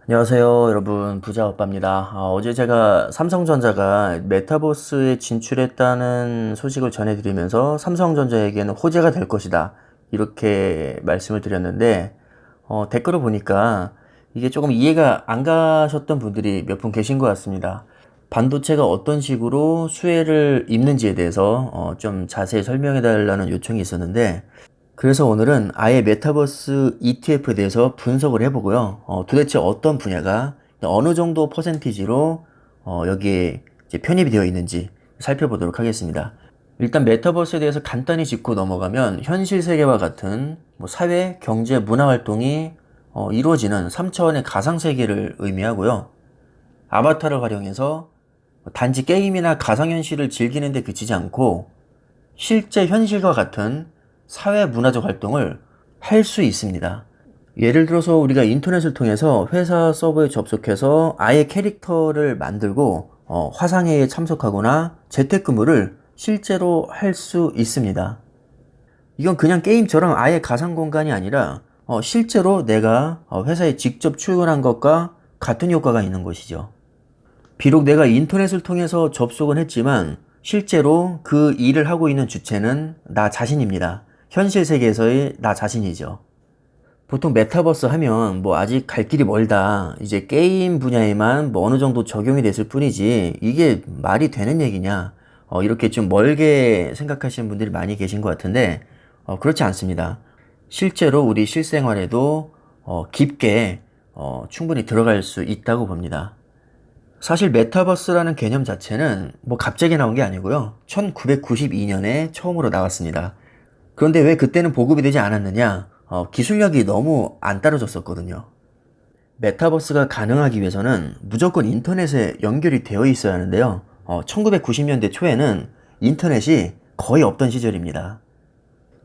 안녕하세요, 여러분. 부자오빠입니다. 어제 제가 삼성전자가 메타버스에 진출했다는 소식을 전해드리면서 삼성전자에게는 호재가 될 것이다. 이렇게 말씀을 드렸는데, 댓글을 보니까 이게 조금 이해가 안 가셨던 분들이 몇 분 계신 것 같습니다. 반도체가 어떤 식으로 수혜를 입는지에 대해서 좀 자세히 설명해 달라는 요청이 있었는데, 그래서 오늘은 아예 메타버스 ETF에 대해서 분석을 해보고요. 도대체 어떤 분야가 어느 정도 퍼센티지로 여기에 이제 편입이 되어 있는지 살펴보도록 하겠습니다. 일단 메타버스에 대해서 간단히 짚고 넘어가면 현실 세계와 같은 뭐 사회, 경제, 문화 활동이 이루어지는 3차원의 가상 세계를 의미하고요. 아바타를 활용해서 단지 게임이나 가상현실을 즐기는 데 그치지 않고 실제 현실과 같은 사회 문화적 활동을 할 수 있습니다. 예를 들어서 우리가 인터넷을 통해서 회사 서버에 접속해서 아예 캐릭터를 만들고 화상회의에 참석하거나 재택근무를 실제로 할 수 있습니다. 이건 그냥 게임처럼 아예 가상 공간이 아니라 실제로 내가 회사에 직접 출근한 것과 같은 효과가 있는 것이죠. 비록 내가 인터넷을 통해서 접속은 했지만 실제로 그 일을 하고 있는 주체는 나 자신입니다. 현실 세계에서의 나 자신이죠. 보통 메타버스 하면 뭐 아직 갈 길이 멀다. 이제 게임 분야에만 뭐 어느 정도 적용이 됐을 뿐이지 이게 말이 되는 얘기냐. 이렇게 좀 멀게 생각하시는 분들이 많이 계신 것 같은데 그렇지 않습니다. 실제로 우리 실생활에도 깊게 충분히 들어갈 수 있다고 봅니다. 사실 메타버스라는 개념 자체는 뭐 갑자기 나온 게 아니고요. 1992년에 처음으로 나왔습니다. 그런데 왜 그때는 보급이 되지 않았느냐? 기술력이 너무 안 따라줬었거든요. 메타버스가 가능하기 위해서는 무조건 인터넷에 연결이 되어 있어야 하는데요. 1990년대 초에는 인터넷이 거의 없던 시절입니다.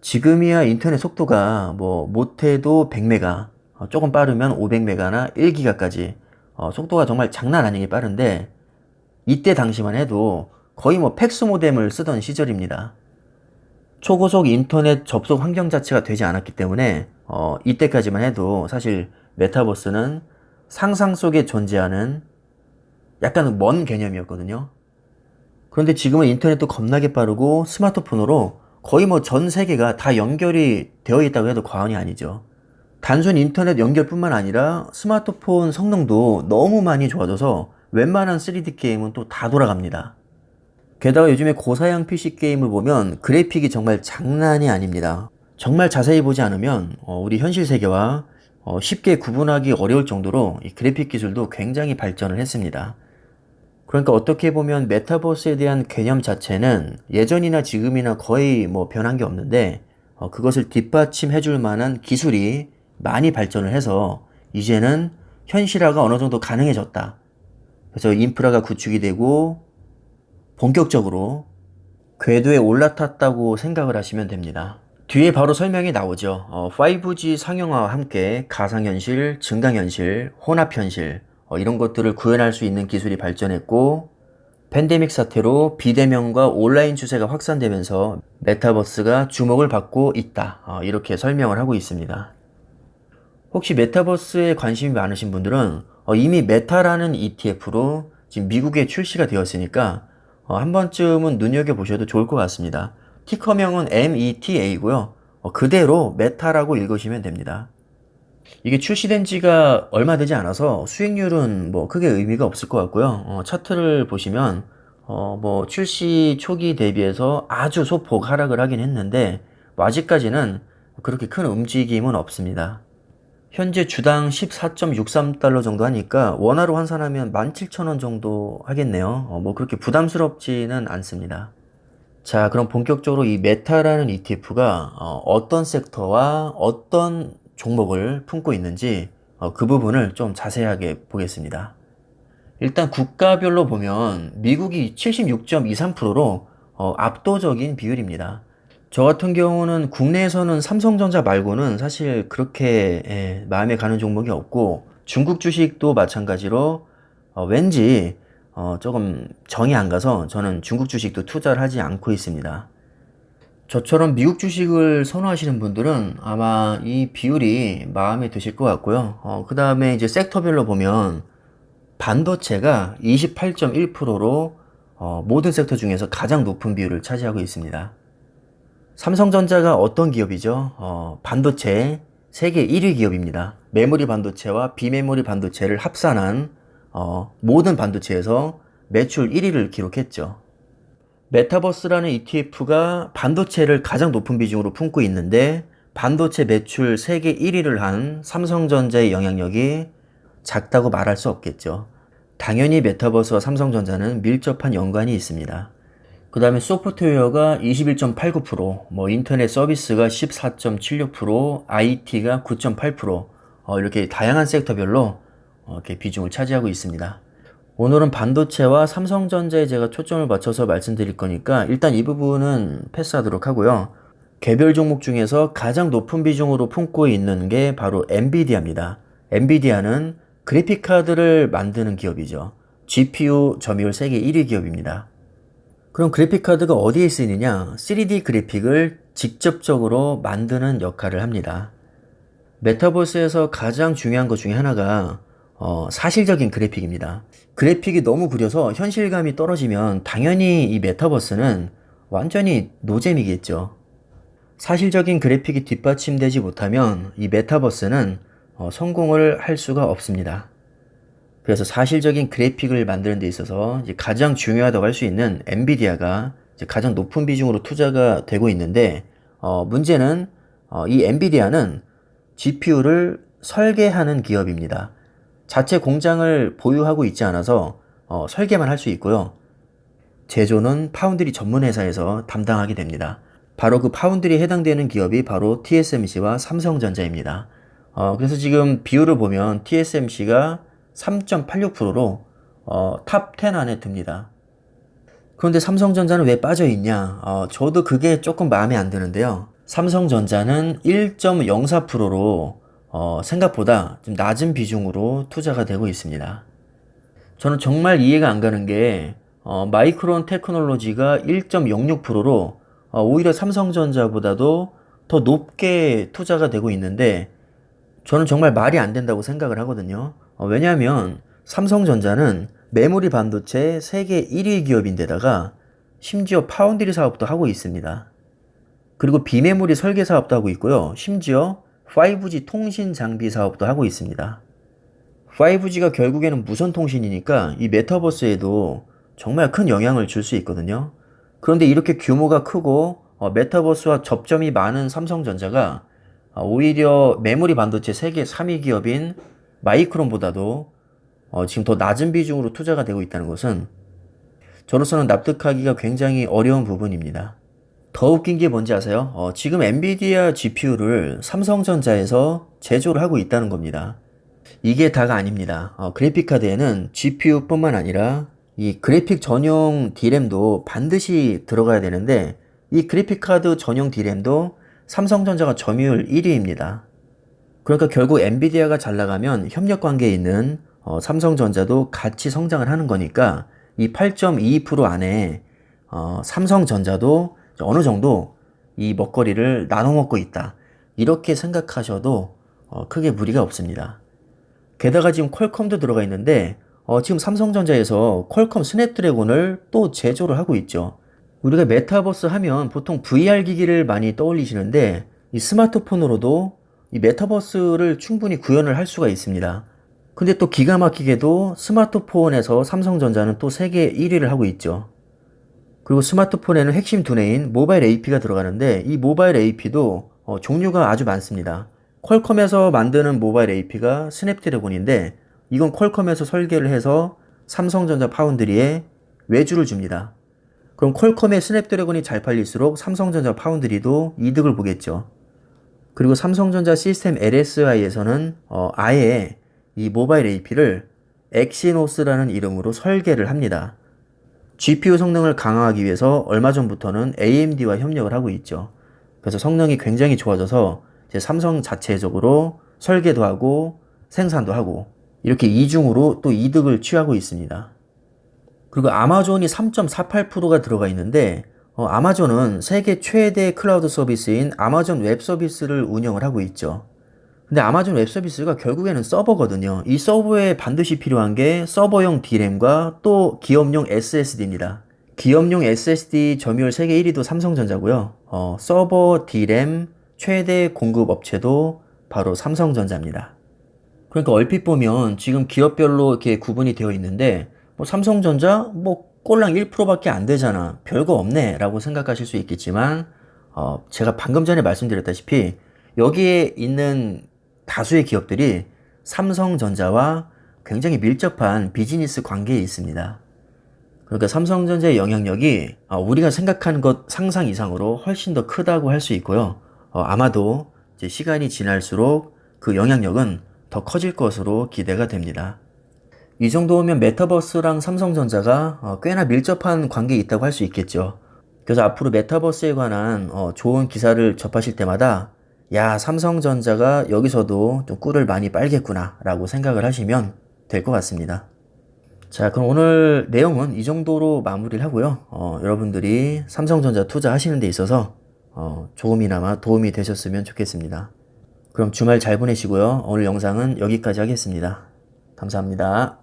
지금이야 인터넷 속도가 뭐 못해도 100메가, 조금 빠르면 500메가나 1기가까지 속도가 정말 장난 아니게 빠른데 이때 당시만 해도 거의 뭐 팩스 모뎀을 쓰던 시절입니다. 초고속 인터넷 접속 환경 자체가 되지 않았기 때문에 이때까지만 해도 사실 메타버스는 상상 속에 존재하는 약간 먼 개념이었거든요. 그런데 지금은 인터넷도 겁나게 빠르고 스마트폰으로 거의 뭐 전 세계가 다 연결이 되어 있다고 해도 과언이 아니죠. 단순 인터넷 연결뿐만 아니라 스마트폰 성능도 너무 많이 좋아져서 웬만한 3D 게임은 또 다 돌아갑니다. 게다가 요즘에 고사양 PC 게임을 보면 그래픽이 정말 장난이 아닙니다. 정말 자세히 보지 않으면 우리 현실 세계와 쉽게 구분하기 어려울 정도로 이 그래픽 기술도 굉장히 발전을 했습니다. 그러니까 어떻게 보면 메타버스에 대한 개념 자체는 예전이나 지금이나 거의 뭐 변한 게 없는데 그것을 뒷받침해 줄 만한 기술이 많이 발전을 해서 이제는 현실화가 어느 정도 가능해졌다. 그래서 인프라가 구축이 되고 본격적으로 궤도에 올라탔다고 생각을 하시면 됩니다. 뒤에 바로 설명이 나오죠. 5G 상용화와 함께 가상현실, 증강현실, 혼합현실 이런 것들을 구현할 수 있는 기술이 발전했고 팬데믹 사태로 비대면과 온라인 추세가 확산되면서 메타버스가 주목을 받고 있다. 이렇게 설명을 하고 있습니다. 혹시 메타버스에 관심이 많으신 분들은 이미 메타라는 ETF로 지금 미국에 출시가 되었으니까 한 번쯤은 눈여겨보셔도 좋을 것 같습니다. 티커명은 META고요. 그대로 메타라고 읽으시면 됩니다. 이게 출시된 지가 얼마 되지 않아서 수익률은 뭐 크게 의미가 없을 것 같고요. 차트를 보시면 뭐 출시 초기 대비해서 아주 소폭 하락을 하긴 했는데 뭐 아직까지는 그렇게 큰 움직임은 없습니다. 현재 주당 14.63달러 정도 하니까 원화로 환산하면 17,000원 정도 하겠네요. 뭐 그렇게 부담스럽지는 않습니다. 자, 그럼 본격적으로 이 메타라는 ETF가 어떤 섹터와 어떤 종목을 품고 있는지 그 부분을 좀 자세하게 보겠습니다. 일단 국가별로 보면 미국이 76.23%로 압도적인 비율입니다. 저 같은 경우는 국내에서는 삼성전자 말고는 사실 그렇게 마음에 가는 종목이 없고 중국 주식도 마찬가지로 왠지 조금 정이 안 가서 저는 중국 주식도 투자를 하지 않고 있습니다. 저처럼 미국 주식을 선호하시는 분들은 아마 이 비율이 마음에 드실 것 같고요. 그 다음에 이제 섹터별로 보면 반도체가 28.1%로 모든 섹터 중에서 가장 높은 비율을 차지하고 있습니다. 삼성전자가 어떤 기업이죠? 반도체 세계 1위 기업입니다. 메모리 반도체와 비메모리 반도체를 합산한 모든 반도체에서 매출 1위를 기록했죠. 메타버스라는 ETF가 반도체를 가장 높은 비중으로 품고 있는데 반도체 매출 세계 1위를 한 삼성전자의 영향력이 작다고 말할 수 없겠죠. 당연히 메타버스와 삼성전자는 밀접한 연관이 있습니다. 그 다음에 소프트웨어가 21.89%, 인터넷 서비스가 14.76%, IT가 9.8%, 이렇게 다양한 섹터별로 이렇게 비중을 차지하고 있습니다. 오늘은 반도체와 삼성전자에 제가 초점을 맞춰서 말씀드릴 거니까 일단 이 부분은 패스하도록 하고요. 개별 종목 중에서 가장 높은 비중으로 품고 있는 게 바로 엔비디아입니다. 엔비디아는 그래픽카드를 만드는 기업이죠. GPU 점유율 세계 1위 기업입니다. 그럼 그래픽카드가 어디에 쓰이느냐? 3D 그래픽을 직접적으로 만드는 역할을 합니다. 메타버스에서 가장 중요한 것 중에 하나가 사실적인 그래픽입니다. 그래픽이 너무 구려서 현실감이 떨어지면 당연히 이 메타버스는 완전히 노잼이겠죠. 사실적인 그래픽이 뒷받침되지 못하면 이 메타버스는 성공을 할 수가 없습니다. 그래서 사실적인 그래픽을 만드는 데 있어서 이제 가장 중요하다고 할 수 있는 엔비디아가 이제 가장 높은 비중으로 투자가 되고 있는데 문제는 이 엔비디아는 GPU를 설계하는 기업입니다. 자체 공장을 보유하고 있지 않아서 설계만 할 수 있고요. 제조는 파운드리 전문 회사에서 담당하게 됩니다. 바로 그 파운드리에 해당되는 기업이 바로 TSMC와 삼성전자입니다. 그래서 지금 비율을 보면 TSMC가 3.86%로 탑 10 안에 듭니다. 그런데 삼성전자는 왜 빠져 있냐? 저도 그게 조금 마음에 안 드는데요. 삼성전자는 1.04%로 생각보다 좀 낮은 비중으로 투자가 되고 있습니다. 저는 정말 이해가 안 가는 게 마이크론 테크놀로지가 1.06%로 오히려 삼성전자보다도 더 높게 투자가 되고 있는데 저는 정말 말이 안 된다고 생각을 하거든요. 왜냐하면 삼성전자는 메모리 반도체 세계 1위 기업인데다가 심지어 파운드리 사업도 하고 있습니다. 그리고 비메모리 설계 사업도 하고 있고요. 심지어 5G 통신 장비 사업도 하고 있습니다. 5G가 결국에는 무선 통신이니까 이 메타버스에도 정말 큰 영향을 줄 수 있거든요. 그런데 이렇게 규모가 크고 메타버스와 접점이 많은 삼성전자가 오히려 메모리 반도체 세계 3위 기업인 마이크론보다도 지금 더 낮은 비중으로 투자가 되고 있다는 것은 저로서는 납득하기가 굉장히 어려운 부분입니다. 더 웃긴 게 뭔지 아세요? 지금 엔비디아 GPU를 삼성전자에서 제조를 하고 있다는 겁니다. 이게 다가 아닙니다. 그래픽카드에는 GPU뿐만 아니라 이 그래픽 전용 D램도 반드시 들어가야 되는데 이 그래픽카드 전용 D램도 삼성전자가 점유율 1위입니다. 그러니까 결국 엔비디아가 잘 나가면 협력 관계에 있는 삼성전자도 같이 성장을 하는 거니까 이 8.22% 안에 삼성전자도 어느 정도 이 먹거리를 나눠 먹고 있다. 이렇게 생각하셔도 크게 무리가 없습니다. 게다가 지금 퀄컴도 들어가 있는데 지금 삼성전자에서 퀄컴 스냅드래곤을 또 제조를 하고 있죠. 우리가 메타버스 하면 보통 VR 기기를 많이 떠올리시는데 이 스마트폰으로도 이 메타버스를 충분히 구현을 할 수가 있습니다. 근데 또 기가 막히게도 스마트폰에서 삼성전자는 또 세계 1위를 하고 있죠. 그리고 스마트폰에는 핵심 두뇌인 모바일 AP가 들어가는데 이 모바일 AP도 종류가 아주 많습니다. 퀄컴에서 만드는 모바일 AP가 스냅드래곤인데 이건 퀄컴에서 설계를 해서 삼성전자 파운드리에 외주를 줍니다. 그럼 퀄컴의 스냅드래곤이 잘 팔릴수록 삼성전자 파운드리도 이득을 보겠죠. 그리고 삼성전자 시스템 LSI에서는 아예 이 모바일 AP를 엑시노스라는 이름으로 설계를 합니다. GPU 성능을 강화하기 위해서 얼마 전부터는 AMD와 협력을 하고 있죠. 그래서 성능이 굉장히 좋아져서 이제 삼성 자체적으로 설계도 하고 생산도 하고 이렇게 이중으로 또 이득을 취하고 있습니다. 그리고 아마존이 3.48%가 들어가 있는데 아마존은 세계 최대 클라우드 서비스인 아마존 웹 서비스를 운영을 하고 있죠. 근데 아마존 웹 서비스가 결국에는 서버거든요. 이 서버에 반드시 필요한 게 서버용 D램과 또 기업용 SSD입니다. 기업용 SSD 점유율 세계 1위도 삼성전자고요. 서버 D램 최대 공급 업체도 바로 삼성전자입니다. 그러니까 얼핏 보면 지금 기업별로 이렇게 구분이 되어 있는데 뭐 삼성전자 뭐 꼴랑 1%밖에 안 되잖아. 별거 없네 라고 생각하실 수 있겠지만 제가 방금 전에 말씀드렸다시피 여기에 있는 다수의 기업들이 삼성전자와 굉장히 밀접한 비즈니스 관계에 있습니다. 그러니까 삼성전자의 영향력이 우리가 생각하는 것 상상 이상으로 훨씬 더 크다고 할 수 있고요. 아마도 이제 시간이 지날수록 그 영향력은 더 커질 것으로 기대가 됩니다. 이 정도면 메타버스랑 삼성전자가 꽤나 밀접한 관계에 있다고 할 수 있겠죠. 그래서 앞으로 메타버스에 관한 좋은 기사를 접하실 때마다 야, 삼성전자가 여기서도 좀 꿀을 많이 빨겠구나 라고 생각을 하시면 될 것 같습니다. 자, 그럼 오늘 내용은 이 정도로 마무리를 하고요. 여러분들이 삼성전자 투자하시는 데 있어서 조금이나마 도움이 되셨으면 좋겠습니다. 그럼 주말 잘 보내시고요. 오늘 영상은 여기까지 하겠습니다. 감사합니다.